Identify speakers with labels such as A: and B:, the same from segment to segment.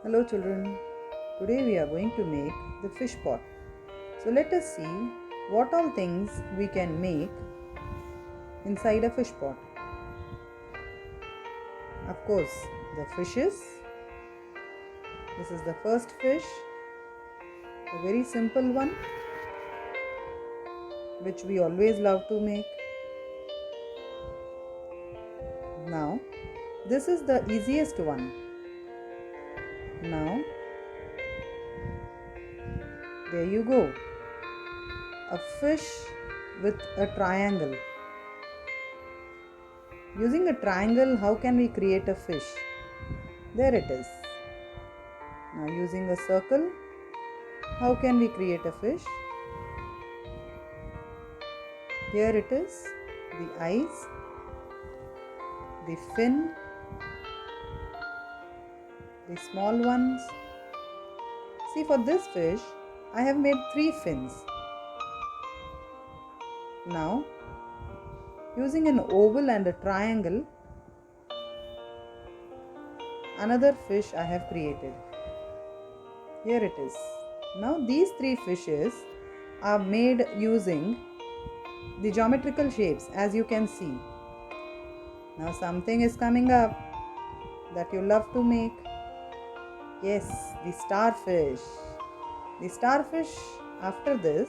A: Hello children, today we are going to make the fish pot. So let us see what all things we can make inside a fish pot. Of course, the fishes. This is the first fish, a very simple one which we always love to make. Now, this is the easiest one. Now, there you go. A fish with a triangle. Using a triangle, how can we create a fish? There it is. Now using a circle, how can we create a fish? Here it is, the eyes, the fin, the small ones. See, for this fish, I have made 3 fins. Now, using an oval and a triangle, another fish I have created. Here it is. Now these 3 fishes are made using the geometrical shapes, as you can see. Now something is coming up that you love to make. Yes, the starfish. The starfish, after this,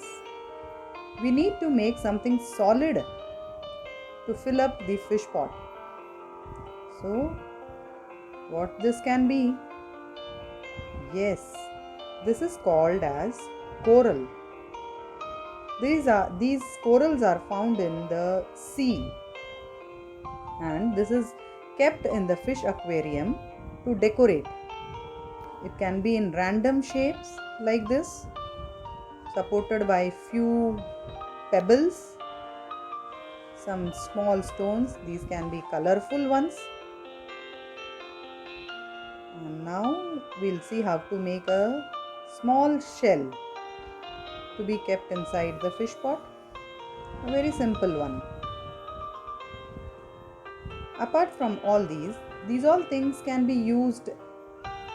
A: we need to make something solid to fill up the fish pot. So, what this can be? Yes, this is called as coral. These corals are found in the sea, and this is kept in the fish aquarium to decorate. It can be in random shapes like this, supported by few pebbles, some small stones. These can be colorful ones. And now we'll see how to make a small shell to be kept inside the fish pot. A very simple one. Apart from all these all things can be used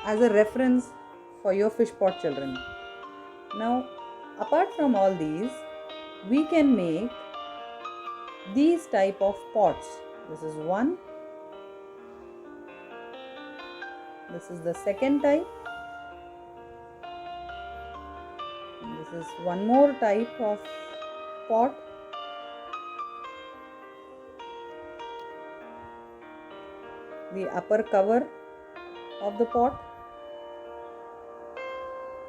A: as a reference for your fish pot, children. Now, apart from all these, we can make these type of pots. This is one. This is the second type. And this is one more type of pot. The upper cover of the pot.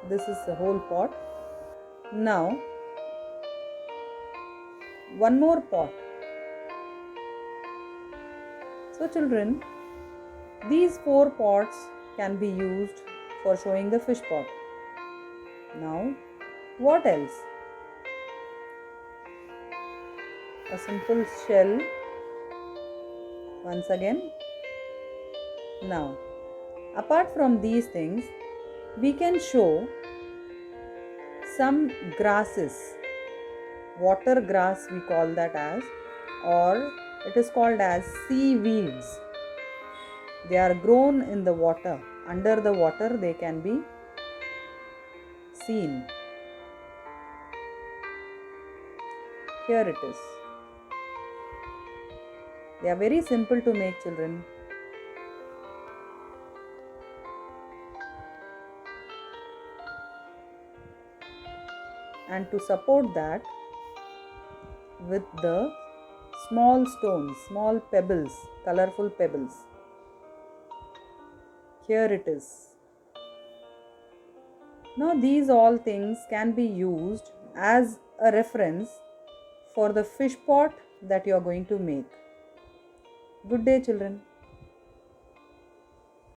A: This is the whole pot. Now, one more pot. So children, these 4 pots can be used for showing the fish pot. Now, what else? A simple shell. Once again. Now, apart from these things, we can show some grasses. Water grass we call that as, or it is called as seaweeds. They are grown in the water. Under the water they can be seen. Here it is. They are very simple to make, children. And to support that, with the small stones, small pebbles, colorful pebbles. Here it is. Now these all things can be used as a reference for the fish pot that you are going to make. Good day, children.